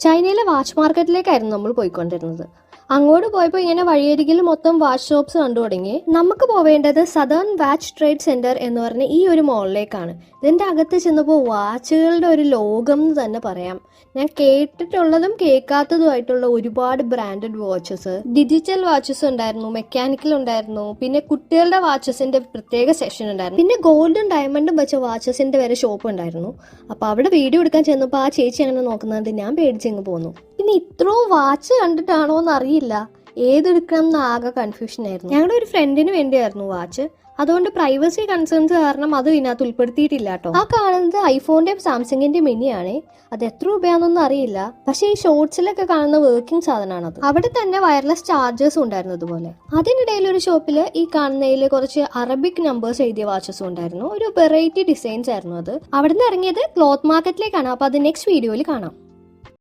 ചൈനയിലെ വാച്ച് മാർക്കറ്റിലേക്കായിരുന്നു നമ്മൾ പോയിക്കൊണ്ടിരുന്നത്. അങ്ങോട്ട് പോയപ്പോൾ ഇങ്ങനെ വഴിയരികിൽ മൊത്തം വാച്ച് ഷോപ്സ് കണ്ടു തുടങ്ങി. നമുക്ക് പോവേണ്ടത് സദേൺ വാച്ച് ട്രേഡ് സെന്റർ എന്ന് പറഞ്ഞ ഈ ഒരു മോളിലേക്കാണ്. ഇതിന്റെ അകത്ത് ചെന്നപ്പോൾ വാച്ചുകളുടെ ഒരു ലോകം എന്ന് തന്നെ പറയാം. ഞാൻ കേട്ടിട്ടുള്ളതും കേൾക്കാത്തതുമായിട്ടുള്ള ഒരുപാട് ബ്രാൻഡഡ് വാച്ചസ്, ഡിജിറ്റൽ വാച്ചസ് ഉണ്ടായിരുന്നു, മെക്കാനിക്കൽ ഉണ്ടായിരുന്നു, പിന്നെ കുട്ടികളുടെ വാച്ചസിന്റെ പ്രത്യേക സെക്ഷൻ ഉണ്ടായിരുന്നു, പിന്നെ ഗോൾഡും ഡയമണ്ടും വെച്ച വാച്ചസിന്റെ വരെ ഷോപ്പ് ഉണ്ടായിരുന്നു. അപ്പൊ അവിടെ വീഡിയോ എടുക്കാൻ ചെന്നപ്പോൾ ആ ചേച്ചി അങ്ങനെ നോക്കുന്നത് ഞാൻ പേടിച്ചങ്ങ് പോന്നു. പിന്നെ ഇത്രയും വാച്ച് കണ്ടിട്ടാണോ എന്ന് അറിയില്ല, ഏതെടുക്കണം എന്ന് ആകെ കൺഫ്യൂഷൻ ആയിരുന്നു. ഞങ്ങളുടെ ഒരു ഫ്രണ്ടിന് വേണ്ടിയായിരുന്നു വാച്ച്, അതുകൊണ്ട് പ്രൈവസി കൺസേൺസ് കാരണം അത് ഇതിനകത്ത് ഉൾപ്പെടുത്തിയിട്ടില്ല കേട്ടോ. ആ കാണുന്നത് ഐഫോണിന്റെയും സാംസങ്ങിന്റെയും മിനിയാണ്. അത് എത്ര രൂപയാണെന്നൊന്നും അറിയില്ല, പക്ഷേ ഈ ഷോർട്സിലൊക്കെ കാണുന്ന വർക്കിംഗ് സാധനമാണ് അത്. അവിടെ തന്നെ വയർലെസ് ചാർജേഴ്സും ഉണ്ടായിരുന്നു അതുപോലെ. അതിനിടയിൽ ഒരു ഷോപ്പിൽ ഈ കാണുന്നതിൽ കുറച്ച് അറബിക് നമ്പേഴ്സ് എഴുതിയ വാച്ചസും ഉണ്ടായിരുന്നു. ഒരു വെറൈറ്റി ഡിസൈൻസ് ആയിരുന്നു അത്. അവിടെ നിന്ന് ഇറങ്ങിയത് ക്ലോത്ത് മാർക്കറ്റിലേക്കാണ്. അപ്പൊ അത് നെക്സ്റ്റ് വീഡിയോയിൽ കാണാം.